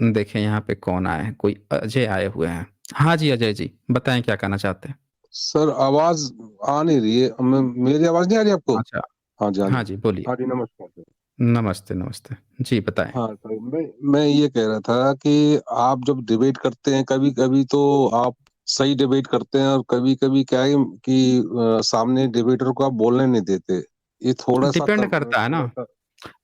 देखिए यहाँ पे कौन आए हैं, कोई अजय आए हुए हैं। हाँ जी अजय जी, बताएं क्या कहना चाहते हैं। सर आवाज आ नहीं रही है। मेरी आवाज नहीं आ रही आपको? अच्छा। हाँ जी, हाँ हाँ जी। जी बोलिए। हाँ जी, नमस्कार सर। नमस्ते नमस्ते। जी बताएं। हाँ सर, मैं ये कह रहा था कि आप जब डिबेट करते हैं, कभी कभी तो आप सही डिबेट करते हैं, और कभी कभी क्या है कि सामने डिबेटर को आप बोलने नहीं देते। ये थोड़ा सा डिपेंड करता है ना, थोड़ा सा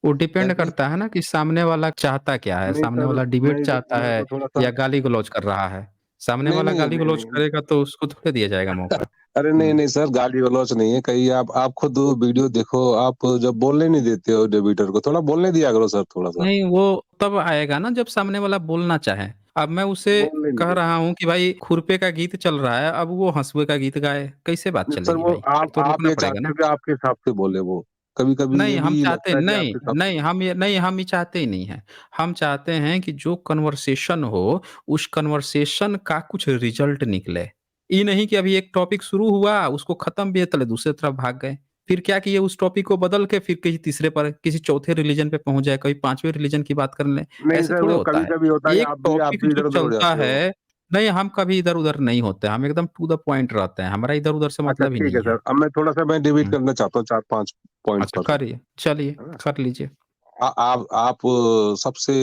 वो क्या डिपेंड चीज? करता है ना कि सामने वाला चाहता क्या है, नहीं सामने सर, वाला डिबेट मैं चाहता मेरे है को थोड़ा सा। या गाली गलौज कर रहा है। सामने नहीं वाला नहीं गाली नहीं गलौज नहीं। करेगा तो उसको थोड़े दिया जाएगा मौका। अरे नहीं हम्म। नहीं सर, गाली गलौच नहीं है कहीं। आप खुद वीडियो देखो। आप जब बोलने नहीं देते हो डिबेटर को, थोड़ा बोलने दिया करो सर, थोड़ा सा। नहीं, वो तब आएगा ना जब सामने वाला बोलना चाहे। अब मैं उसे बोलने नहीं कह देते। रहा हूँ कि भाई खुरपे का गीत चल रहा है, अब वो हंसुए का गीत गाए, कैसे बात नहीं सर, चलेगी वो भाई, फिर तो आप रोकना ये पड़ेगा चाहते ना। हो कि आपके हिसाब से बोले वो। कभी कभी नहीं ये हम भी चाहते लगता है कि नहीं, आपके हिसाब से नहीं हम ये नहीं, हम ये चाहते ही नहीं है। हम चाहते हैं कि जो कन्वर्सेशन हो, उस कन्वर्सेशन का कुछ रिजल्ट निकले। ये नहीं कि अभी एक टॉपिक शुरू हुआ, उसको खत्म भी है, तले दूसरे तरफ भाग गए। फिर क्या किए, उस टॉपिक को बदल के फिर किसी तीसरे पर, किसी चौथे रिलीजन पे पहुंच जाए, कभी पांचवें रिलीजन की बात कर लें। नहीं ऐसे सर, थोड़े वो होता कभी है। कभी होता है कि एक आप टॉपिक भी जो इधर उधर हो चलता जाते हो। है, नहीं हम कभी इधर उधर नहीं होते, हम एकदम टू द पॉइंट रहते हैं, हमारा इधर उधर से अच्छा मतलब ही ठीक है नहीं है। सर, अब मैं थोड़ा सा डिबेट हम्म। करना चाहता हूँ 4-5 पॉइंट अच्छा पर। करिए, चलिए है ना? कर लीजिए। आप सबसे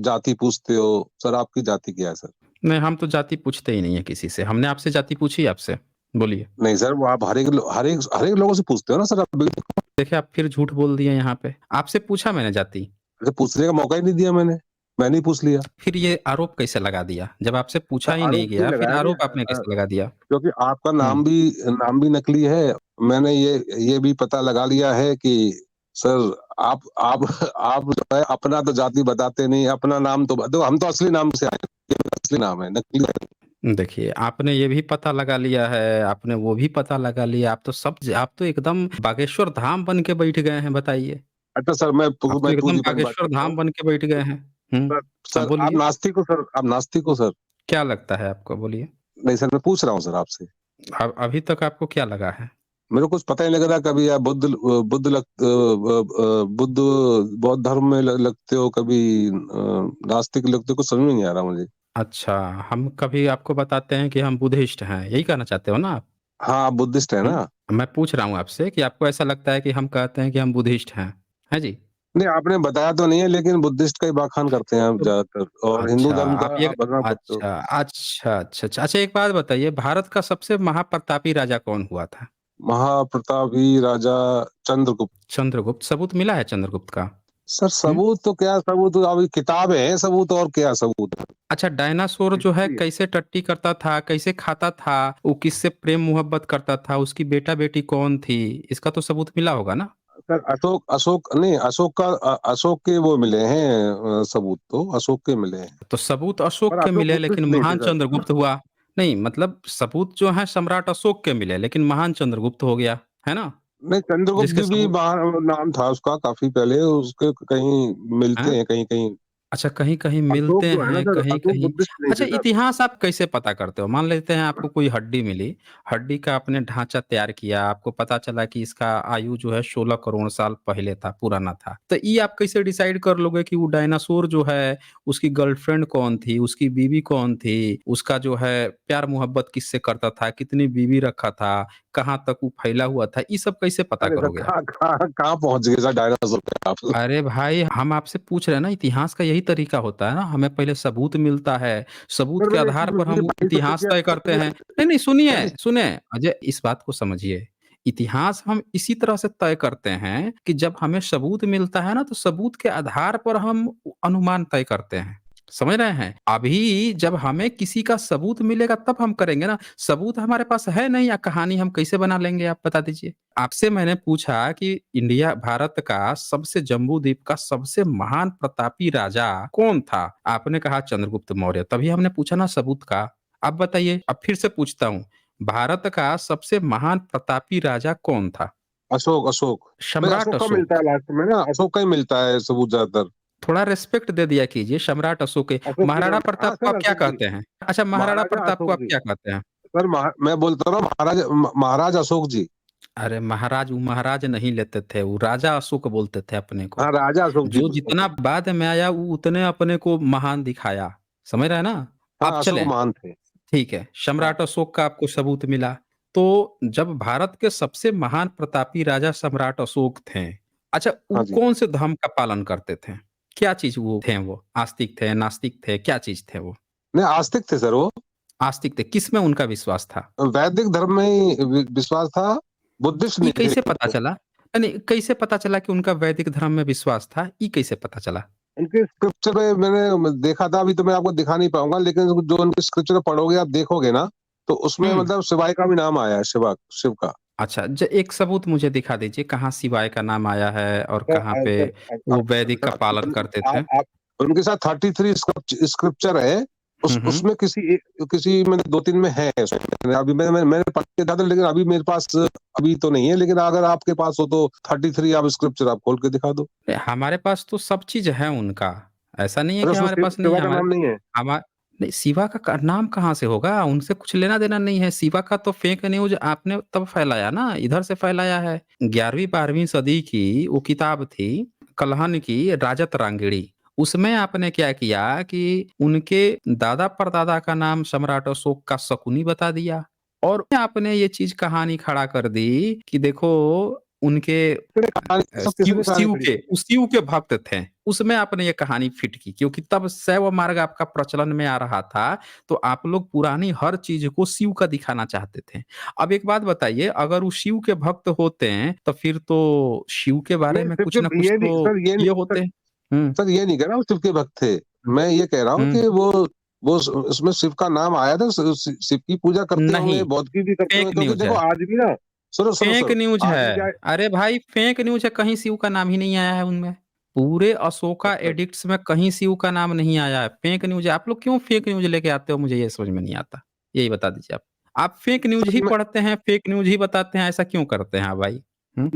जाति पूछते हो। सर आपकी जाति क्या है सर? नहीं, हम तो जाति पूछते ही नहीं है किसी से। हमने आपसे जाति पूछी आपसे? बोलिए। नहीं सर, वो आप हर एक लोगों से पूछते हो ना सर। आप देखिए, आप फिर झूठ बोल दिए यहाँ पे। आपसे पूछा मैंने जाति, मुझे पूछने का मौका ही नहीं दिया मैंने ही पूछ लिया। फिर ये आरोप कैसे लगा दिया? जब आपसे सर पूछा ही नहीं आरोप नहीं गया, फिर लगाया आरोप आपने भैया, कैसे लगा दिया? क्योंकि आपका हुँ। नाम भी नकली है। मैंने ये भी पता लगा लिया है कि सर आप आप जो है अपना तो जाति बताते नहीं, अपना नाम तो दो। हम तो असली नाम से आए हैं, ये असली नाम है, नकली है। देखिए, आपने ये भी पता लगा लिया है, आपने वो भी पता लगा लिया, आप तो एकदम बागेश्वर धाम बन के बैठ गए हैं, बताइए। अच्छा सर, आप तो मैं एकदम पूरी बात बागेश्वर करता हूँ। धाम बन के बैठ गए हैं। हुँ। सर हाँ, सर आप बोलिए। नास्तिक हो सर, आप नास्तिक हो सर? क्या लगता है आपको? बोलिए। नहीं सर, मैं पूछ रहा हूँ सर आपसे। अब अभी तक आपको क्या लगा है? मेरे को कुछ पता ही नहीं लग रहा। कभी आप बुद्ध बौद्ध धर्म में लगते हो, कभी नास्तिक लगते हो, कुछ समझ में नहीं आ रहा मुझे। अच्छा, हम कभी आपको बताते हैं कि हम बुद्धिस्ट हैं, यही कहना चाहते हो ना आप? हाँ, आप बुद्धिस्ट है हुँ? ना? मैं पूछ रहा हूँ आपसे कि आपको ऐसा लगता है कि हम कहते हैं कि हम बुद्धिस्ट हैं, हैं जी? नहीं, आपने बताया तो नहीं है, लेकिन बुद्धिस्ट का ही बखान करते हैं आप तो ज्यादातर, और हिंदू अच्छा, धर्म का आप ये आप बदनाम करते हो। अच्छा, अच्छा, अच्छा, अच्छा, अच्छा एक बात बताइए, भारत का सबसे महाप्रतापी राजा कौन हुआ था? महाप्रतापी राजा चंद्रगुप्त। चंद्रगुप्त, सबूत मिला है चंद्रगुप्त का? सर हुँ? सबूत तो क्या सबूत, अभी किताबें हैं सबूत, और क्या सबूत है? अच्छा, डायनासोर जो है हिस्ट्री है। कैसे टट्टी करता था, कैसे खाता था, वो किससे प्रेम मोहब्बत करता था, उसकी बेटा-बेटी कौन थी? इसका तो सबूत मिला होगा ना? सर अशोक अशोक नहीं, अशोक के वो मिले हैं, सबूत तो अशोक के मिले हैं। तो सबूत पर अशोक के अशोक मिले लेकिन बुद्धिस्ट नहीं थे महान सर। चंद्रगुप्त हुआ। नहीं मतलब सबूत जो है सम्राट अशोक के मिले लेकिन महान चंद्रगुप्त हो गया, है ना? नहीं, चंद्रगुप्त जिसके भी सबूत बाहर नाम था उसका काफ़ी पहले, उसके कहीं मिलते हैं? हैं कहीं-कहीं। अच्छा, कहीं-कहीं मिलते अशोक जो है ना हैं, सर, अशोक कहीं-कहीं बुद्धिस्ट नहीं अच्छा, थे सर। इतिहास आप कैसे पता करते हो? मान लेते हैं आपको कोई हड्डी मिली, हड्डी का आपने ढाँचा तैयार किया, आपको पता चला कि इसका आयु जो है 16 करोड़ साल पहले था, पुराना था। तो ये आप कैसे डिसाइड कर लोगे कि वो डायनासोर जो है, उसकी गर्लफ्रेंड कौन थी, उसकी बीवी कौन थी, उसका जो है प्यार-मोहब्बत किससे करता था, कितनी बीवी रखा था, कहाँ तक वो फैला हुआ था, ये सब कैसे पता अरे सर, करोगे आप? कहाँ कहाँ कहाँ पहुँच गए सर डायनासोर पे आप? अरे भाई, हम आपसे पूछ रहे हैं ना, इतिहास का यही तरीका होता है ना, हमें पहले सबूत मिलता है, सबूत सर के मैंने आधार पर ये हम भाई तो इतिहास किया तय करते आपने। हैं। नहीं, नहीं सुनिए, नहीं सुनिए, अजय इस बात को समझिए, इतिहास हम इसी तरह से तय करते हैं कि जब हमें सबूत मिलता है ना, तो सबूत के आधार पर हम अनुमान तय करते हैं, समझ रहे हैं? अभी जब हमें किसी का सबूत मिलेगा तब हम करेंगे ना, सबूत हमारे पास है नहीं, या कहानी हम कैसे बना लेंगे आप बता दीजिए? आपसे मैंने पूछा कि इंडिया भारत का सबसे जम्बू द्वीप का सबसे महान प्रतापी राजा कौन था? आपने कहा चंद्रगुप्त मौर्य, तभी हमने पूछा ना सबूत का। अब बताइए, अब फिर से पूछता हूँ, भारत का सबसे महान प्रतापी राजा कौन था? अशोक अशोक भाई, सम्राट अशोक का मिलता अशोक। है लास्ट में ना, अशोक का ही मिलता है सबूत ज्यादातर। थोड़ा रिस्पेक्ट दे दिया कीजिए, सम्राट अशोक के। अशोक के महाराणा नाम, हाँ प्रताप को सर आप क्या अशोक जी। कहते हैं? अच्छा, महाराणा महाराजा प्रताप को अशोक आप जी। क्या कहते हैं? सर मैं बोलता रहा महाराज अशोक जी। अरे महाराज, वो महाराज नहीं लेते थे, वो राजा अशोक बोलते थे अपने को। हाँ, राजा अशोक जी जो बोलते जितना थे। बाद में आया वो उतने अपने को महान दिखाया, समझ रहे हैं ना? अब हाँ, अशोक चलें, महान थे। ठीक है, हाँ, सम्राट अशोक का आपको सबूत मिला। तो जब भारत के सबसे महान प्रतापी राजा सम्राट अशोक थे, अच्छा वो हाँ जी। कौन से धर्म का पालन करते थे? क्या चीज़ वो थे वो? आस्तिक थे, नास्तिक थे, क्या चीज़ थे वो? नहीं, आस्तिक थे सर वो। आस्तिक थे, किसमें उनका विश्वास था? वैदिक धर्म में ही विश्वास था, बुद्धिस्ट ये नहीं थे कैसे पता वो। चला? नहीं, कैसे पता चला कि उनका वैदिक धर्म में विश्वास था? ये कैसे पता चला? उनके स्क्रिप्चर में मैंने देखा था, अभी तो मैं आपको दिखा नहीं पाऊँगा, लेकिन जो उनके स्क्रिप्चर पढ़ोगे, आप देखोगे ना, तो उसमें हुँ। मतलब शिवाय का भी नाम आया है, शिव का। अच्छा, एक सबूत मुझे दिखा दीजिए, कहाँ शिवाय का नाम आया है और सर कहाँ पे सर वो वैदिक का पालन करते थे? आप उनके साथ 33 स्क्रिप्चर है, हुँ, हुँ। उसमें किसी में 2-3 में है उसमें। अभी मैंने पढ़ के था, लेकिन अभी मेरे पास अभी तो नहीं है, लेकिन अगर आपके पास हो तो 33 आप स्क्रिप्चर आप खोल के दिखा दो। हमारे पास तो सब चीज़ है उनका, ऐसा नहीं है अरे कि उसमें हमारे पास नहीं शिवा है, का नाम नहीं है? हमा नहीं, शिवा का नाम कहाँ से होगा? उनसे कुछ लेना-देना नहीं है, शिवा का तो फेक न्यूज़ आपने तब फैलाया ना, इधर से फैलाया है। 11वीं-12वीं सदी की वो किताब थी, कल्हण की राजत रांगिणी, उसमें आपने क्या किया कि उनके दादा-परदादा का नाम सम्राट अशोक का शकुनी बता दिया और आपने ये चीज़ कहानी खड़ा कर दी कि देखो उनके किसने कहानी, सब शिव किसने कहानी शिव खड़ी के की? वो शिव के भक्त थे। उसमें आपने ये कहानी फिट की क्योंकि तब शैव मार्ग आपका प्रचलन में आ रहा था, तो आप लोग पुरानी हर चीज़ को शिव का दिखाना चाहते थे। अब एक बात बताइए, अगर वो शिव के भक्त होते हैं, तो फिर तो शिव के बारे नहीं, में शिव कुछ ना के कुछ ये नहीं तो सर, ये नहीं किए होते। हुँ, सर, ये नहीं कह रहा हूँ शिव के भक्त थे। मैं ये कह रहा हूँ हुँ, कि वो उसमें शिव का नाम आया था, शिव की पूजा करते होंगे, नहीं, बौद्ध की भी करते होंगे, फेक क्योंकि न्यूज़ देखो है। आज भी ना, सुनो सुनो फेक सर, न्यूज़ आज भी है। क्या है। अरे भाई फेक न्यूज़ है, कहीं शिव का नाम ही नहीं आया है उनमें। पूरे अशोका अच्छा, एडिक्ट्स में कहीं शिव का नाम नहीं आया है। फेक न्यूज़ है। आप लोग क्यों फेक न्यूज़ लेके आते हो मुझे ये समझ में नहीं आता। यही बता दीजिए आप। आप फेक न्यूज़ ही सर मैं पढ़ते हैं, फेक न्यूज़ ही बताते हैं, ऐसा क्यों करते हैं भाई? हुँ?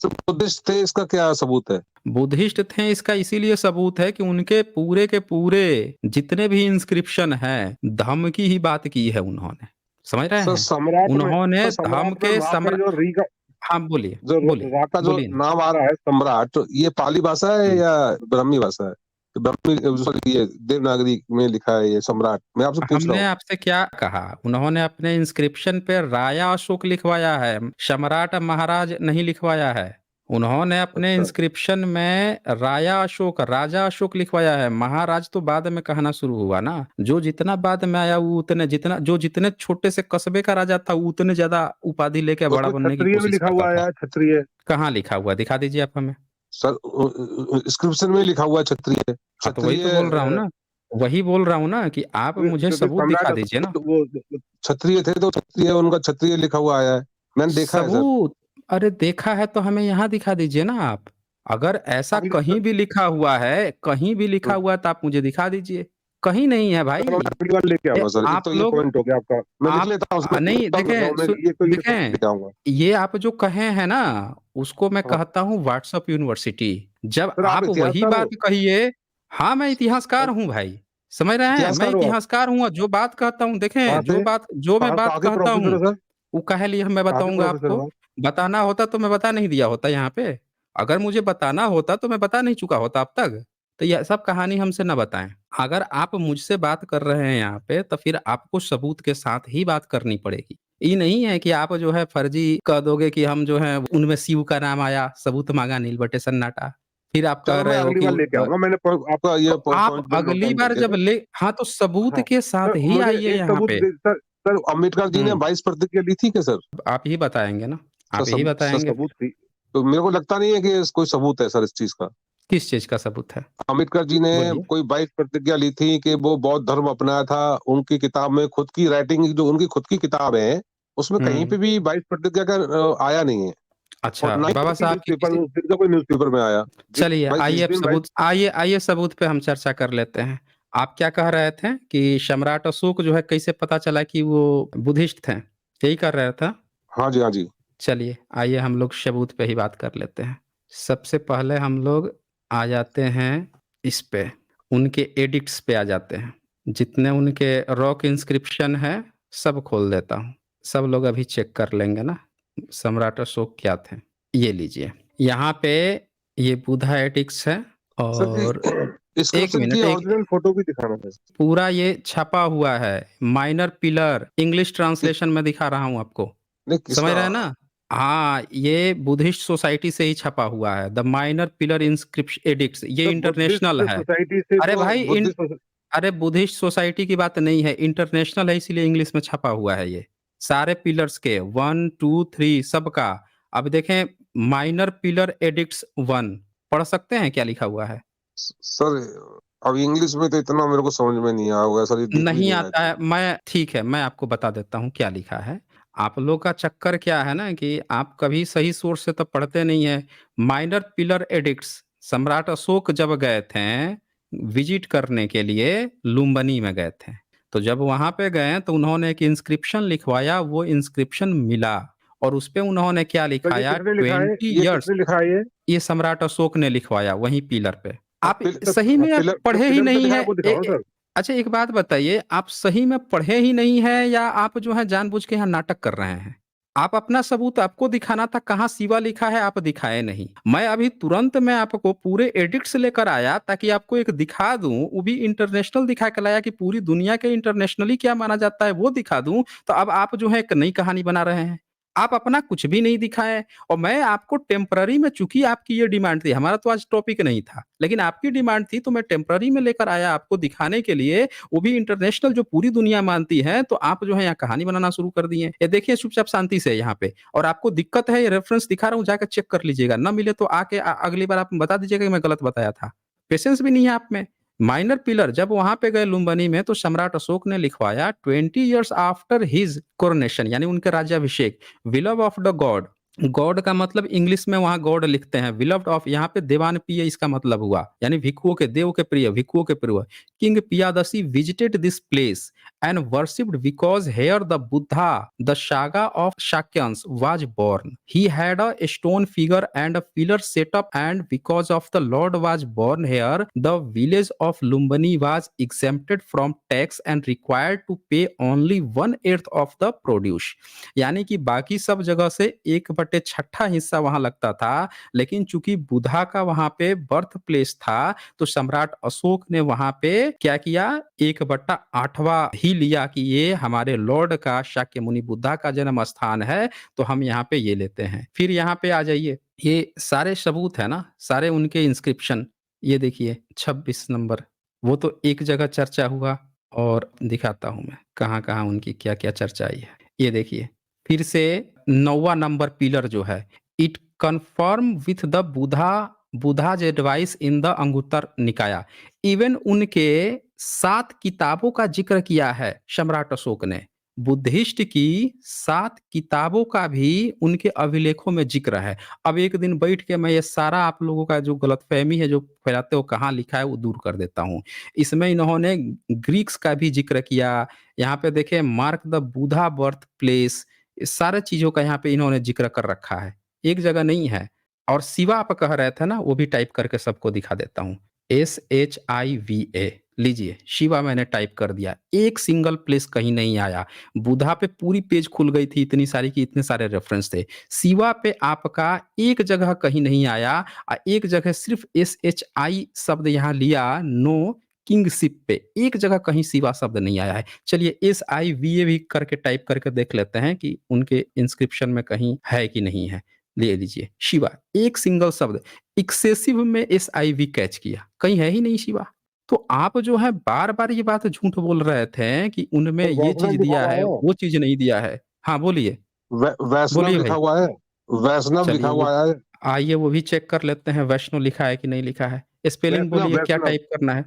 सर बुद्धिस्ट थे, इसका क्या सबूत है? बुद्धिस्ट थे इसका इसीलिए सबूत है कि उनके पूरे के पूरे जितने भी इंस्क्रिप्शन हैं, धम्म की ही बात की है उन्होंने। समझ रहे सर हैं? उन्होंने धम्म सम्राट में के वहाँ पे जो हाँ, बोलिए, जो बोलिए, रा का जो बोलिए ना। नाम आ रहा है सम्राट, ये पाली भाषा है हुँ। या ब्राह्मी भाषा है? ब्राह्मी, सॉरी, ये देवनागरी में लिखा है ये सम्राट। मैं आपसे पूछ रहा हमने हूँ। आपसे क्या कहा? उन्होंने अपने इंस्क्रिप्शन पे राया अशोक लिखवाया है, सम्राट महाराज नहीं लिखवाया है। उन्होंने अपने अच्छा, इंस्क्रिप्शन में राया अशोक, राजा अशोक लिखवाया है, महाराज तो बाद में कहना शुरू हुआ ना। जो जितना बाद में आया वो उतने जितने छोटे से कस्बे का राजा था, वो उतने ज़्यादा उपाधि लेके बड़ा उसमें बनने की क्षत्रिय भी कोशिश लिखा करता हुआ है था। यार, क्षत्रिय। कहाँ लिखा हुआ है? दिखा दीजिए आप हमें। सर इंस्क्रिप्शन में लिखा हुआ है क्षत्रिय। हाँ, तो वही तो क्षत्रिय बोल रहा हूँ ना। वही बोल रहा हूँ ना कि आप मुझे क्योंकि सबूत दिखा सम्राट दीजिए अशोक ना। तो वो क्षत्रिय थे, तो क्षत्रिय उनका क्षत्रिय लिखा हुआ आया है। मैंने देखा है सर। सबूत! अरे देखा है तो हमें यहाँ दिखा दीजिए ना आप। अगर ऐसा अगली कहीं भी लिखा हुआ है, कहीं भी लिखा हुआ है तो आप मुझे दिखा दीजिए। कहीं नहीं है सर मैं भाई। अगली बार लेके आऊँगा सर। एक आप तो ये लोग पॉइंट हो गया आपका। मैं लिख आप लेता हूँ, उसमें नहीं लिखता हूँ देखें मैं, ये तो ये सब देखें, लेके आऊँगा। ये आप जो कहे हैं ना, उसको मैं हाँ, कहता हूँ व्हाट्सएप यूनिवर्सिटी। जब सर आप आप वही इतिहासकार बात हो? कहिए। हाँ, मैं इतिहासकार हूँ भाई। समझ रहे हैं? मैं इतिहासकार हो आप? इतिहासकार हूँ और जो बात कहता हूँ कहाँ देखें, से? जो मैं बात कहाँ के कहता प्रोफेसर हूँ, हो सर? वो काहे लिए मैं कहाँ के बताऊँगा प्रोफेसर आपको? हो आप? बताना होता तो मैं बता नहीं दिया होता यहाँ पे। अगर मुझे बताना होता तो मैं बता नहीं चुका होता अब तक। तो ये सब कहानी हमसे ना बताएँ। अगर आप मुझसे बात कर रहे हैं यहाँ पे तो फिर आपको सबूत के साथ ही बात करनी पड़ेगी। ये नहीं है कि आप जो है फर्जी कह दोगे कि हम जो है उनमें शिव का नाम आया, सबूत माँगा नील बटे सन्नाटा। फिर आप कह चलो मैं रहे हो अगली कि बार लेके आऊँगा। मैंने आपका तो ये आप पॉइंट मैंने नोट अगली डाउन कर बार लिया जब सर। हाँ, तो सबूत हाँ, के साथ सर ही मुझे आइए एक यहाँ सबूत पे। दे सर। सर अम्बेडकर जी ने हुँ, 22 प्रतिज्ञा ली थी क्या सर? आप ही बताएँगे ना, सर आप ही सर बताएँगे सबूत फिर। थी। तो मेरे को लगता नहीं है कि कोई सबूत है सर इस चीज़ का। किस चीज़ का सबूत है? अम्बेडकर जी ने बोलिए। कोई 22 प्रतिज्ञा ली थी कि वो बौद्ध धर्म अपनाया था। उनकी किताब में खुद की राइटिंग, जो उनकी खुद की किताब है, उसमें कहीं पे हुँ। भी 22 प्रतिज्ञा का आया नहीं है। और अच्छा, ना ही बाबा किसी साहब की न्यूज़पेपर किसी में, फिर तो कोई न्यूज़पेपर में आया। जिस चलिए भाई आइए जिस अब दिन भाई। आइए सबूत पे हम चर्चा कर लेते हैं। आप क्या कह रहे थे कि सम्राट अशोक जो है कैसे पता चला कि वो बुद्धिस्ट थे? यही कर रहे थे? हाँ जी, हाँ जी। चलिए, आइए हम लोग सबूत पे ही बात कर लेते हैं। सबसे पहले हम लोग आ जाते हैं इस पे, उनके एडिक्ट्स पे आ जाते हैं। जितने उनके रॉक इंस्क्रिप्शन है, सब खोल देता हूँ। सब लोग अभी चेक कर लेंगे ना। सम्राट अशोक क्या थे? ये लीजिए, यहाँ पे ये बुधा एडिक्ट्स है सर जी, और एक इंस्क्रिप्शन की मिनट, एक ओरिजिनल फोटो भी दिखाना था। पूरा ये छपा हुआ है, माइनर पिलर, इंग्लिश कि- ट्रांसलेशन में दिखा रहा हूँ आपको, नहीं समझ किसका? रहे हैं ना? हाँ, ये बुद्धिस्ट सोसाइटी से ही छपा हुआ है, the minor pillar inscription addicts, ये सर इंटरनेशनल बुद्धिस्ट है। सोसाइटी से अरे तो भाई बुद्धिस्ट। अरे बुद्धिस्ट सोसाइटी की बात नहीं है, इंटरनेशनल है, इसीलिए इंग्लिश में छपा हुआ है ये, सारे पिलर्स के 1 2 3 सबका। अब देखें, माइनर पिलर एडिक्ट्स 1 पढ़ सकते हैं क्या लिखा हुआ है? सर अब इंग्लिश में तो इतना मेरे को समझ में नहीं आया होगा सर, ये दिख भी नहीं नहीं रहा है आता तो। है, मैं ठीक है, मैं आपको बता देता हूँ क्या लिखा है। आप लोग का चक्कर क्या है ना कि आप कभी सही सोर्स से तो पढ़ते नहीं है। माइनर पिलर एडिक्ट्स, सम्राट अशोक जब गए थे विजिट करने के लिए, लुम्बिनी में गए थे, तो जब वहां पे गए तो उन्होंने एक इंस्क्रिप्शन लिखवाया, वो इंस्क्रिप्शन मिला और उस पे उन्होंने क्या सर ये लिखाया, किसने लिखा है, 20 ये इयर्स। किसने लिखा है ये? ये सम्राट अशोक ने लिखवाया वहीं पिलर पे। आप सही तो में आप पिलर जो पढ़े ही पिलर पे नहीं लिखा है है। वो दिखाओ सर। अच्छा एक बात बताइए, आप सही में पढ़े ही नहीं है या आप जो है जानबूझ के यहाँ नाटक कर रहे हैं? आप अपना सबूत आपको दिखाना था, कहाँ शिवा लिखा है, आप दिखाए नहीं। मैं अभी तुरंत मैं आपको पूरे एडिक्ट्स लेकर आया ताकि आपको एक दिखा दूं, वो भी इंटरनेशनल दिखा के लाया कि पूरी दुनिया के इंटरनेशनली क्या माना जाता है वो दिखा दूं। तो अब आप जो है एक नई कहानी बना रहे हैं। आप अपना कुछ भी नहीं दिखाए और मैं आपको टेम्पररी में, चूंकि आपकी ये डिमांड थी, हमारा तो आज टॉपिक नहीं था, लेकिन आपकी डिमांड थी तो मैं टेम्पररी में लेकर आया आपको दिखाने के लिए, वो भी इंटरनेशनल जो पूरी दुनिया मानती है। तो आप जो है यहाँ कहानी बनाना शुरू कर दिए। ये देखिए चुपचाप शांति से यहाँ पे, और आपको दिक्कत है, ये रेफरेंस दिखा रहा हूँ, जाकर चेक कर लीजिएगा, ना मिले तो आके अगली बार आप बता दीजिएगा कि मैं गलत बताया था। पेशेंस भी नहीं है आप में। माइनर पिलर जब वहां पे गए लुम्बिनी में, तो सम्राट अशोक ने लिखवाया 20 years आफ्टर हिज कोरोनेशन, यानी उनके राज्याभिषेक, विलव ऑफ द गॉड। गॉड का मतलब इंग्लिश में वहां गॉड लिखते हैं, विलव्ड ऑफ यहाँ पे देवान प्रिय इसका मतलब हुआ, यानी भिक्षुओं के, देव के प्रिय, भिक्षुओं के प्रिय। King Piyadasi visited this place and worshipped because here the Buddha, the saga of Shakyans was born. He had a stone figure and a pillar set up, and because of the Lord was born here, the village of Lumbini was exempted from tax and required to pay only 1/8 of the produce. यानी कि बाकी सब जगह से 1/6 हिस्सा वहां लगता था, लेकिन चूंकि बुधा का वहां पे बर्थ प्लेस था, तो सम्राट अशोक ने वहां पे क्या किया, 1/8वां ही लिया कि ये हमारे लॉर्ड का, शाक्य मुनि बुद्धा का जन्म स्थान है, तो हम यहाँ पे ये लेते हैं। फिर यहाँ पे आ जाइए, ये सारे सबूत है ना, सारे उनके इंस्क्रिप्शन, ये देखिए 26 नंबर, वो तो एक जगह चर्चा हुआ, और दिखाता हूं मैं कहाँ कहाँ उनकी क्या क्या चर्चा आई है। ये देखिए, फिर से 9वां नंबर पिलर जो है, it confirm with the Buddha, Buddha's advice in the Anguttara Nikaya. Even उनके 7 किताबों का जिक्र किया है सम्राट अशोक ने, बुद्धिस्ट की 7 किताबों का भी उनके अभिलेखों में जिक्र है। अब एक दिन बैठ के मैं ये सारा आप लोगों का जो गलतफहमी है जो फैलाते हो कहाँ लिखा है वो दूर कर देता हूँ। इसमें इन्होंने ग्रीक्स का भी जिक्र किया, यहाँ पे देखें mark the Buddha birth place, सारे चीजों का यहाँ पे इन्होंने जिक्र कर रखा है, एक जगह नहीं है। और शिवा आप कह रहे थे ना, वो भी टाइप करके सबको दिखा देता हूँ, SHIVA, लीजिए शिवा मैंने टाइप कर दिया, एक सिंगल प्लेस कहीं नहीं आया। बुधा पे पूरी पेज खुल गई थी, इतनी सारी की इतने सारे रेफरेंस थे। शिवा पे आपका एक जगह कहीं नहीं आया, एक जगह सिर्फ SHI शब्द यहाँ लिया, नो किंगशिप पे एक जगह कहीं शिवा शब्द नहीं आया है। चलिए SIVA भी करके टाइप करके देख लेते हैं कि उनके इंस्क्रिप्शन में कहीं है कि नहीं है। ले लीजिए शिवा, एक सिंगल शब्द, एक्सेसिव में SIV कैच किया, कहीं है ही नहीं शिवा। तो आप जो है बार-बार ये बात झूठ बोल रहे थे कि उनमें सर ये चीज़ वैष्णव लिखा दिया हुआ है, है, वो चीज़ नहीं दिया है। हाँ, बोलिए, वैष्णव बोलिए लिखा भाई। हुआ है, वैष्णव चलिए लिखा वो, हुआ है। आइए वो भी चेक कर लेते हैं, वैष्णो लिखा है कि नहीं लिखा है। स्पेलिंग वैष्णव बोलिए क्या वैष्णव टाइप करना है?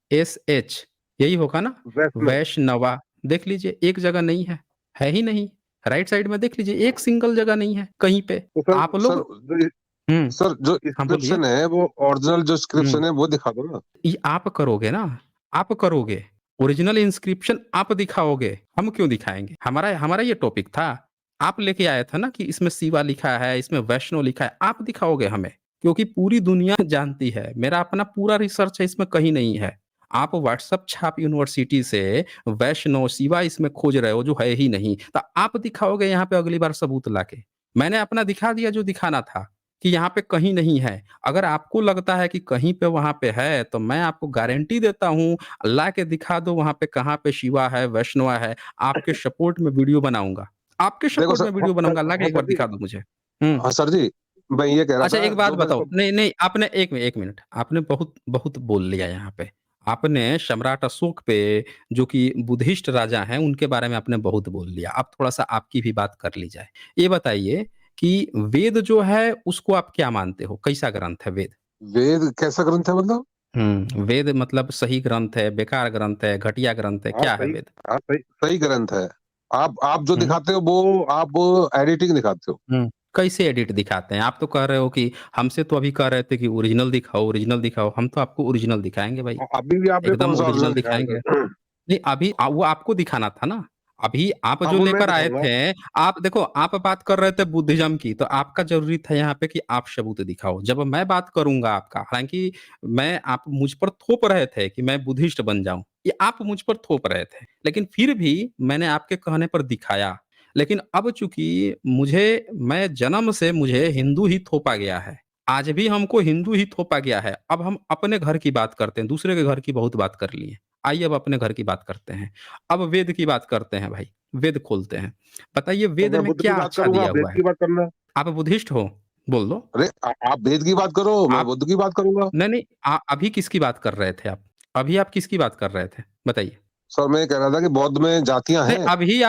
VAISH, यही होगा ना? वैष्णव। वैष्णवा, देख लीजिए एक जगह नहीं है ही नहीं। राइट साइड में देख लीजिए, एक सिंगल जगह नहीं है कहीं पे। तो सर आप सर लोग हुँ, सर जो हाँ बोलिए। इंस्क्रिप्शन है वो ओरिजिनल जो हुँ। इंस्क्रिप्शन है वो दिखा दो ना। ये आप करोगे ना, आप करोगे। ओरिजिनल इंस्क्रिप्शन आप दिखाओगे, हम क्यों दिखाएँगे? हमारा हमारा ये टॉपिक था। आप लेके आए थे ना कि इसमें शिवा लिखा है, इसमें वैष्णो लिखा है, आप दिखाओगे हमें। क्योंकि पूरी दुनिया जानती है, मेरा अपना पूरा रिसर्च है, इसमें कहीं नहीं है। आप व्हाट्सएप छाप यूनिवर्सिटी से वैष्णव, शिवा इसमें खोज रहे हो जो है ही नहीं। तो आप दिखाओगे यहाँ पे अगली बार सबूत लाके। मैंने अपना दिखा दिया जो दिखाना था, कि यहाँ पे कहीं नहीं है। अगर आपको लगता है कि कहीं पे वहाँ पे है, तो मैं आपको गारंटी देता हूँ, ला के दिखा दो वहाँ पे कहाँ पे शिवा है, वैष्णवा है, आपके सपोर्ट में वीडियो बनाऊँगा। आपके देखो सपोर्ट सर, में वीडियो बनाऊँगा, ला के हाँ एक बार सर जी, दिखा दो मुझे। हुँ। हाँ सर जी, मैं ये कह रहा अच्छा था एक बात जो मेरे बताओ, को नहीं, नहीं आपने 1 मिनट, आपने बहुत बहुत बोल लिया यहाँ पे। आपने सम्राट अशोक पे जो कि बुद्धिस्ट राजा हैं, उनके बारे में आपने बहुत बोल लिया। अब थोड़ा-सा आपकी भी बात कर ली जाए। ये बताइए कि वेद जो है उसको आप क्या मानते हो? कैसा ग्रंथ है वेद? वेद कैसा ग्रंथ है मतलब? वेद मतलब सही ग्रंथ है, बेकार ग्रंथ है, घटिया ग्रंथ है, हाँ, क्या है सही वेद? हाँ, सही सही ग्रंथ है। आप जो हुँ, दिखाते हो वो आप एडिटिंग दिखाते हो। हुँ। कैसे एडिट दिखाते हैं? आप तो कह रहे हो कि हमसे तो अभी कह रहे थे कि ओरिजिनल दिखाओ, ओरिजिनल दिखाओ। हम तो आपको ओरिजिनल दिखाएँगे भाई, अभी भी आपने एकदम कौन-सा ओरिजिनल ओरिजिनल दिखाया दिखाएँगे। सर? नहीं, अभी वो आपको दिखाना था ना। अभी आप हाँ, जो वो मैं लेकर आए दिखाऊँगा। थे, आप देखो आप बात कर रहे थे बुद्धिज़्म की, तो आपका ज़रूरी था यहाँ पे कि आप सबूत दिखाओ। जब मैं बात करूँगा आपका हालाँकि मैं आप मुझ पर थोप रहे थे कि मैं बुद्धिस्ट बन जाऊँ, ये आप मुझ पर थोप रहे थे। लेकिन फिर भी मैंने आपके कहने पर दिखाया। लेकिन अब चूँकि मैं जन्म से मुझे हिंदू ही थोपा गया है। आज भी हमको हिंदू ही थोपा गया है। अब हम अपने घर की बात करते हैं, दूसरे के घर की बहुत बात कर लिए। आइए अब अपने घर की बात करते हैं। अब वेद की बात करते हैं भाई, वेद खोलते हैं। बताइए तो वेद मैं में बुद्ध की क्या बात अच्छा करूँगा, दिया आप वेद हुआ है? की बात करना। आप बुद्धिस्ट हो? बोल दो। अरे आप वेद की बात करो, मैं आप बुद्ध की बात करूँगा। नहीं, नहीं अभी किसकी बात कर रहे थे आप? अभी आप किसकी बात कर रहे थे? बताइए। सर मैं ये कह रहा था कि बौद्ध में जातियाँ नहीं, हैं, अभी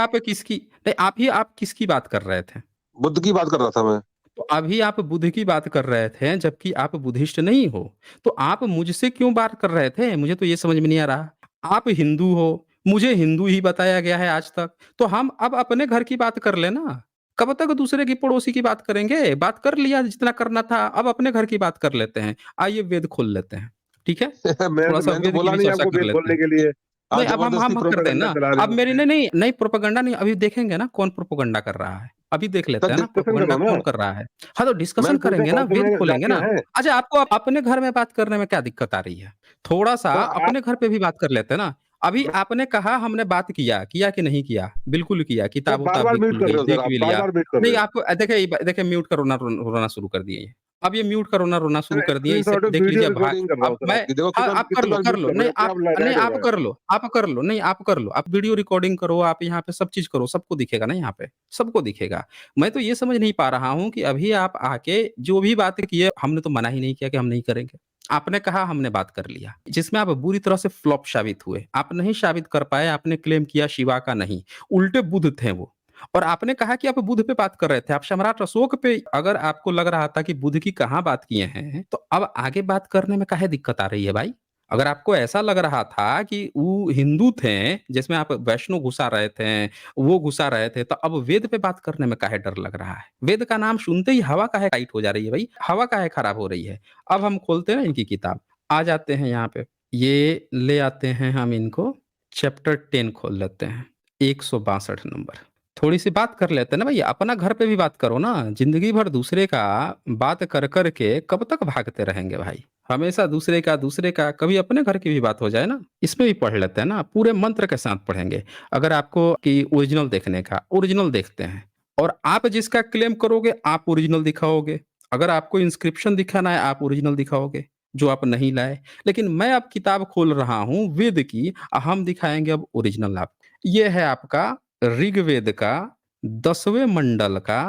आप किसकी बात कर रहे थे? बुद्ध की बात कर रहा था मैं। तो अभी आप बुद्ध की बात कर रहे थे, जबकि आप बुद्धिस्ट नहीं हो। तो आप मुझसे क्यों बात कर रहे थे? मुझे तो ये समझ में नहीं आ रहा। आप हिंदू हो, मुझे हिंदू ही बताया गया है आज तक, तो हम अब अपने घर की बात कर लें ना। कब तक दूसरे की पड़ोसी की बात करेंगे? बात कर लिया जितना करना था, अब अपने घर की बात कर लेते हैं। आइए वेद खोल लेते हैं, ठीक है? मैं थोड़ा-सा मैंने तो वेद की बोला भी नहीं चर्चा आपको कर वेद लेते खोलने हैं। के लिए। नहीं, आप अब ज़बरदस्ती हम करते हैं प्रोपेगेंडा ना। चला रहे अब हो। मेरी नहीं, नहीं, नहीं प्रोपेगेंडा नहीं, अभी देखेंगे ना कौन प्रोपेगेंडा कर रहा है। अभी देख सर लेते हैं ना डिस्कशन प्रोपेगेंडा करो ना। कौन कर रहा है। हाँ, तो डिस्कशन मैंने पूछा करेंगे ना, कौन से वेद में खोलेंगे जातियाँ ना। हैं? अच्छा आपको अपने घर में बात करने में क्या दिक्कत आ रही है? थोड़ा-सा सर आप अपने घर पे भी बात कर लेते हैं ना। अभी मैं आपने कहा हमने बात किया, किया कि नहीं किया? बिल्कुल किया, सर किताब-वुताब बार-बार भी म्यूट खुल कर गई, रहे हो सर देख आप, भी लिया। बार-बार म्यूट कर रहे नहीं हो। आपको देखिए म्यूट का रोना शुरू कर दिए ये। अब ये म्यूट का रोना शुरू सर कर दिए, इसे स्क्रीनशॉट देख वीडियो लीजिए भा रिकॉर्डिंग कर रहा अब हूँ सर मैं आपकी। देखो हाँ, कितना आप कर कितनी लो, बार कर म्यूट लो। कर रहे नहीं हो, अपने आप आप नहीं लहराए जा आप रहा है। कर लो, आप कर लो। नहीं आप कर लो। आप वीडियो रिकॉर्डिंग करो, आप यहाँ पे सब चीज़ करो, सबको दिखेगा ना यहाँ पे, सबको दिखेगा। मैं तो ये समझ नहीं पा रहा हूँ कि अभी आप आके जो भी बातें की है, हमने तो मना ही नहीं किया कि हम नहीं करेंगे। आपने कहा, हमने बात कर लिया, जिसमें आप बुरी तरह से फ्लॉप साबित हुए। आप नहीं साबित कर पाए, आपने क्लेम किया शिवा का नहीं, उल्टे बुध थे वो। और आपने कहा कि आप बुध पे बात कर रहे थे, आप सम्राट अशोक पे अगर आपको लग रहा था कि बुध की कहाँ बात किए हैं, तो अब आगे बात करने में काहे दिक्कत आ रही है भाई? अगर आपको ऐसा लग रहा था कि वो हिंदू थे, जिसमें आप वैष्णो घुसा रहे थे, वो घुसा रहे थे, तो अब वेद पे बात करने में काहे डर लग रहा है? वेद का नाम सुनते ही हवा काहे टाइट हो जा रही है भई? हवा काहे खराब हो रही है? अब हम खोलते हैं ना इनकी किताब, आ जाते हैं यहाँ पे। ये ले आते हैं हम इनको, चैप्टर 10 खोल लेते हैं, 162 नंबर। थोड़ी-सी बात कर लेते हैं ना भई, अपना घर पे भी बात करो ना। ज़िंदगी भर दूसरे का बात कर के कब तक भागते रहेंगे भाई? हमेशा दूसरे का, कभी अपने घर की भी बात हो जाए ना। इसमें भी पढ़ लेते हैं ना, पूरे मंत्र के साथ पढ़ेंगे। अगर आपको कि ओरिजिनल देखने का, ओरिजिनल देखते हैं। और आप जिसका क्लेम करोगे, आप ओरिजिनल दिखाओगे। अगर आपको इंस्क्रिप्शन दिखाना है, आप ओरिजिनल दिखाओगे, जो आप नहीं लाए। लेकिन मैं अब किताब खोल रहा हूँ वेद की, हम दिखाएँगे अब ओरिजिनल आपको। ये है आपका ऋग्वेद का 10वें मंडल का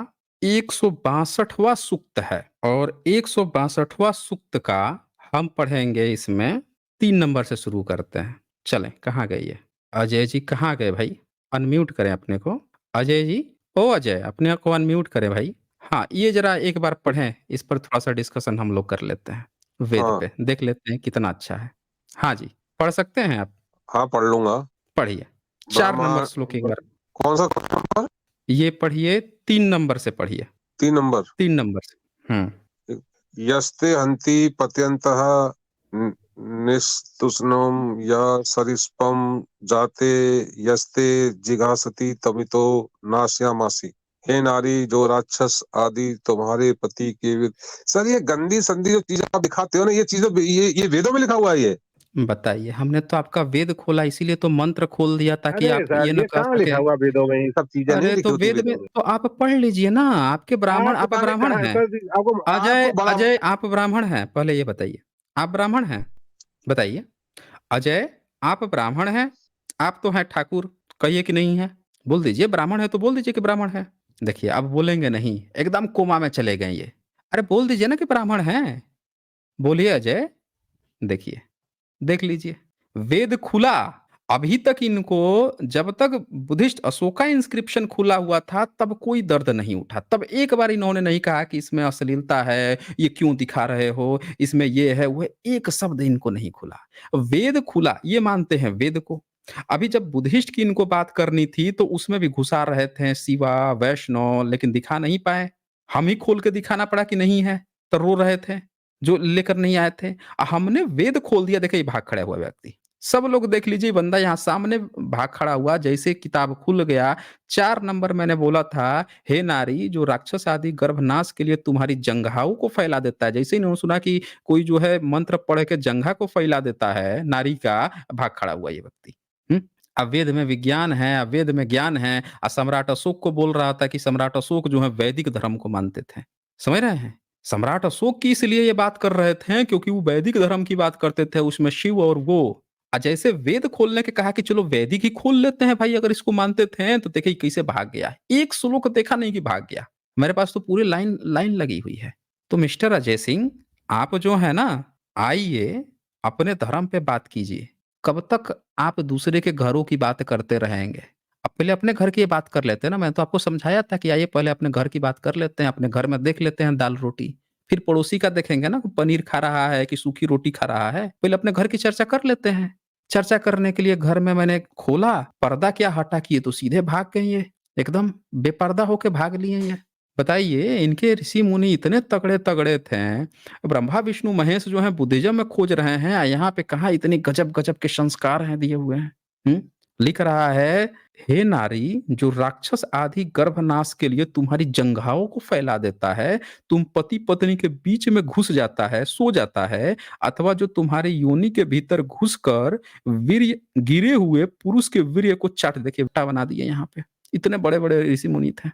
162वां सूक्त है, और 162वां सूक्त का हम पढ़ेंगे इसमें 3 नंबर से शुरू करते हैं। चलें, कहाँ गए ये? अजय जी कहाँ गए भाई? अनम्यूट करें अपने को। अजय जी, ओ अजय, अपने को अनम्यूट करें भाई। हाँ, ये ज़रा एक बार पढ़ें, इस पर थोड़ा-सा डिस्कशन हम लोग कर लेते हैं। वेद हाँ, पे, देख लेते हैं कितना अच्छा है। हाँ जी, पढ़ सकते हैं आप? हाँ पढ़ लूँगा। पढ़िए। 4 ब्रह्मा नंबर श्लोक एक ब बार कौन-सा नंबर? ये पढ़िए, 3 नंबर से पढ़िए, 3 नंबर। 3 नंबर से। हुँ। यस्ते हन्ति पत्यन्तः न निस्तुष्णुं यः सरित्पं जाते यस्ते जिघांसति तमितो नास्यामासि। हे नारी, जो राक्षस आदि तुम्हारे पति के सर ये गंदी संदी जो चीज़ें आप दिखाते हो ना, ये चीज़ें ये वेदों में लिखा हुआ है ये। बताइए, हमने तो आपका वेद खोला इसीलिए तो मंत्र खोल दिया ताकि अरे आप सर, ये ना ये कह कहाँ लिखा सके। हुआ वेदों में? ये सब चीजें नहीं अरे लिखी तो होती वेद में वेदों में। तो आप पढ़ लीजिए ना, आप पता नहीं ब्राह्मण कहाँ है हैं। सर जी, अजय, आपको बड़ा अजय आप ब्राह्मण हैं? पहले ये बताइए, आप ब्राह्मण हैं? बताइए। अजय, आप ब्राह्मण हैं? आप तो हैं ठाकुर, कहिए कि नहीं हैं? बोल दीजिए ब्राह्मण है तो बोल दीजिए कि ब्राह्मण है। देखिए अब बोलेंगे नहीं, एकदम कोमा में चले गए ये। अरे बोल दीजिए ना कि ब्राह्मण हैं। बोलिए अजय। देखिए, देख लीजिए, वेद खुला। अभी तक इनको, जब तक बुद्धिस्ट अशोका इंस्क्रिप्शन खुला हुआ था तब कोई दर्द नहीं उठा। तब एक बार इन्होंने नहीं कहा कि इसमें अश्लीलता है, ये क्यों दिखा रहे हो, इसमें ये है वो है, एक शब्द इनको नहीं खुला। वेद खुला, ये मानते हैं वेद को। अभी जब बुद्धिस्ट की इनको बात करनी थी तो उसमें भी घुसा रहे थे शिवा, वैष्णव, लेकिन दिखा नहीं पाए। हम ही खोल के दिखाना पड़ा कि नहीं है, तो रो रहे थे जो लेकर नहीं आए थे। हमने वेद खोल दिया, देखिए भाग खड़ा हुआ व्यक्ति। सब लोग देख लीजिए, बंदा यहाँ सामने भाग खड़ा हुआ, जैसे किताब खुल गया। 4 नंबर मैंने बोला था, हे नारी, जो राक्षस आदि गर्भनाश के लिए तुम्हारी जंघाओं को फैला देता है, जैसे ही इन्होंने सुना कि कोई जो है मंत्र पढ़ के जंघा को फैला देता है नारी का, भाग खड़ा हुआ ये व्यक्ति। हम्म। अब वेद में विज्ञान है, अब वेद में ज्ञान है। सम्राट अशोक को बोल रहा था कि सम्राट अशोक जो है वैदिक धर्म को मानते थे। समझ रहे हैं? सम्राट अशोक की इसलिए ये बात कर रहे थे क्योंकि वो वैदिक धर्म की बात करते थे, उसमें शिव और वो। जैसे वेद खोलने के कहा कि चलो वैदिक ही खोल लेते हैं भाई, अगर इसको मानते थे तो देखिए कैसे भाग गया। एक श्लोक देखा नहीं कि भाग गया। मेरे पास तो पूरी लाइन लाइन लगी हुई है। तो मिस्टर अजय सिंह, आप जो है ना, आइए, अपने धर्म पे बात कीजिए। कब तक आप दूसरे के घरों की बात करते रहेंगे? अब पहले अपने घर की बात कर लेते हैं ना। मैं तो आपको समझाया था कि आइए पहले अपने घर की बात कर लेते हैं, अपने घर में देख लेते हैं दाल रोटी। फिर पड़ोसी का देखेंगे ना, पनीर खा रहा है कि सूखी रोटी खा रहा है। पहले अपने घर की चर्चा कर लेते हैं। चर्चा करने के लिए घर में मैंने खोला, पर्दा क्या हटा किए तो सीधे भाग गए ये। एकदम बेपर्दा होके भाग लिए ये। बताइए, इनके ऋषि मुनि इतने तगड़े तगड़े थे, ब्रह्मा विष्णु महेश जो है बुद्धिज्म में खोज रहे हैं, यहाँ पे कहा इतने गजब गजब के संस्कार हैं दिए हुए हैं। लिख रहा है, हे नारी, जो राक्षस आदि गर्भनाश के लिए तुम्हारी जंघाओं को फैला देता है, तुम पति पत्नी के बीच में घुस जाता है, सो जाता है, अथवा जो तुम्हारे योनि के भीतर घुसकर वीर्य गिरे हुए पुरुष के वीर्य को चाट, देखिए बेटा बना दिए यहाँ पे। इतने बड़े बड़े ऋषि मुनि थे,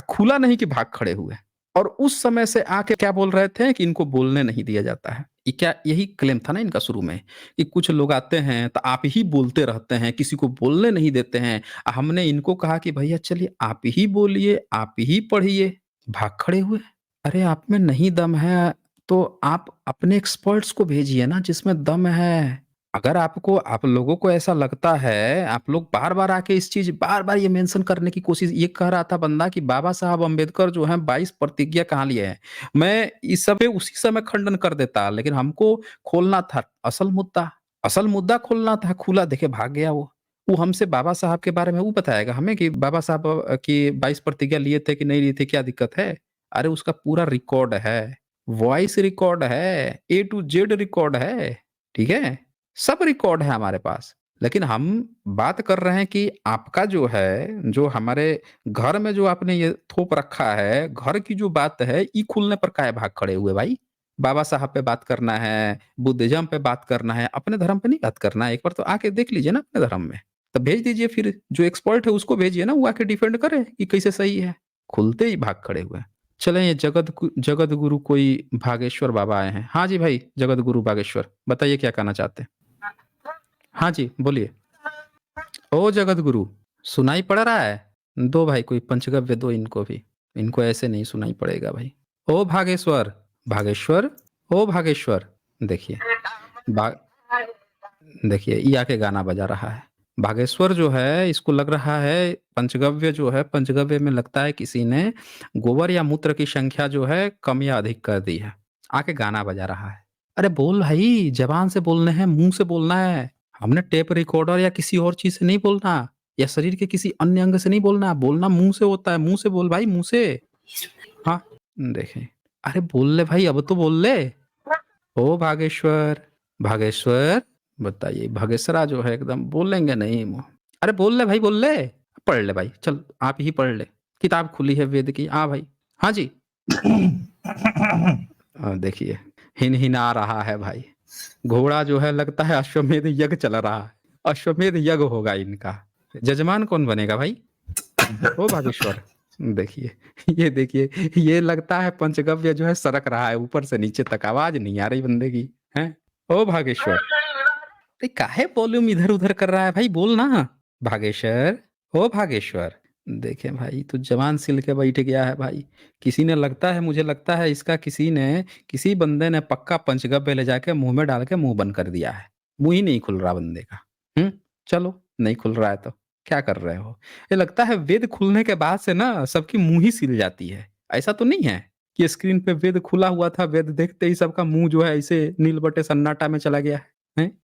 खुला नहीं कि भाग खड़े हुए। और उस समय से आके क्या बोल रहे थे कि इनको बोलने नहीं दिया जाता है। ये क्या, यही क्लेम था ना इनका शुरू में कि कुछ लोग आते हैं तो आप ही बोलते रहते हैं, किसी को बोलने नहीं देते हैं। हमने इनको कहा कि भैया चलिए आप ही बोलिए, आप ही पढ़िए। भाग खड़े हुए। अरे आप में नहीं दम है तो आप अपने एक्सपर्ट्स को भेजिए ना जिसमें दम है। अगर आपको, आप लोगों को ऐसा लगता है, आप लोग बार-बार आके इस चीज़ बार-बार ये मेंशन करने की कोशिश, ये कह रहा था बंदा कि बाबा साहब अम्बेडकर जो हैं 22 प्रतिज्ञा कहाँ लिए हैं। मैं इस सब पे उसी समय खंडन कर देता, लेकिन हमको खोलना था असल मुद्दा। असल मुद्दा खोलना था, खुला देखे भाग गया वो। वो हमसे बाबा साहब के बारे में वो बताएगा हमें कि बाबा साहब की 22 प्रतिज्ञा लिए थे कि नहीं लिए थे, क्या दिक्कत है? अरे उसका पूरा रिकॉर्ड है, वॉइस रिकॉर्ड है, ए टू जेड रिकॉर्ड है, ठीक है? सब रिकॉर्ड है हमारे पास। लेकिन हम बात कर रहे हैं कि आपका जो है, जो हमारे घर में जो आपने ये थोप रखा है, घर की जो बात है, ई खुलने पर काहे भाग खड़े हुए भाई? बाबा साहब पे बात करना है, बुद्धिज़्म पे बात करना है, अपने धर्म पे नहीं बात करना है। एक बार तो आके देख लीजिए ना अपने धर्म में। तो भेज दीजिए, फिर जो एक्सपर्ट है उसको भेजिए ना, वो आके डिफेंड करे कि कैसे सही है। खुलते ही भाग खड़े हुए हैं। चलें, ये जगत गुरु कोई भागेश्वर बाबा आए हैं। हाँ जी भाई, जगत गुरु बागेश्वर, बताइए क्या कहना चाहते हैं? हाँ जी, बोलिए। ओ जगत गुरु, सुनाई पड़ रहा है? दो भाई कोई पंचगव्य दो इनको भी। इनको ऐसे नहीं सुनाई पड़ेगा भाई। ओ भागेश्वर, भागेश्वर, ओ भागेश्वर। देखिए, भा देखिए ये आके गाना बजा रहा है। भागेश्वर जो है, इसको लग रहा है पंचगव्य जो है, पंचगव्य में लगता है किसी ने गोबर या मूत्र की संख्या जो है कम या अधिक कर दी है। आके गाना बजा रहा है। अरे बोल भाई, ज़बान से बोलने हैं, मुँह से बोलना है। हमने टेप रिकॉर्डर या किसी और चीज़ से नहीं बोलना, या शरीर के किसी अन्य अंग से नहीं बोलना। बोलना मुँह से होता है, मुँह से बोल भाई, मुँह से। हाँ, देखें। अरे बोल ले भाई, अब तो बोल ले। ओ भागेश्वर, भागेश्वर, बताइए भागेश्वरा जो है एकदम बोलेंगे नहीं मुँह। अरे बोल ले भाई, बोल ले। पढ़ ले भाई, चल आप ही पढ़ ले। किताब खुली है वेद की, हाँ भाई। हाँ जी। देखिए, हिनहिना रहा है भाई। घोड़ा जो है लगता है अश्वमेध यज्ञ चल रहा है, अश्वमेध यज्ञ होगा इनका। जजमान कौन बनेगा भाई? ओ भागेश्वर, देखिए, ये देखिए, ये लगता है पंचगव्य जो है सरक रहा है ऊपर से नीचे तक, आवाज नहीं आ रही बंदे की, हैं? ओ भागेश्वर, अरे काहे वॉल्यूम इधर-उधर कर रहा है भाई, बोल ना। भागेश्वर, ओ भागेश्वर, देखे भाई तू जवान सिल के बैठ गया है भाई। किसी ने लगता है, मुझे लगता है इसका किसी बंदे ने पक्का पंचगव्य ले जाके मुँह में डाल के मुँह बंद कर दिया है। मुँह ही नहीं खुल रहा बंदे का। चलो, नहीं खुल रहा है तो क्या कर रहे हो? ये लगता है वेद खुलने के बाद से ना सबकी मुँह ही सिल जाती है। ऐसा तो नहीं है कि स्क्रीन पे वेद खुला हुआ था, वेद देखते ही सबका मुँह जो है ऐसे नील बटे सन्नाटा में चला गया है? हैं?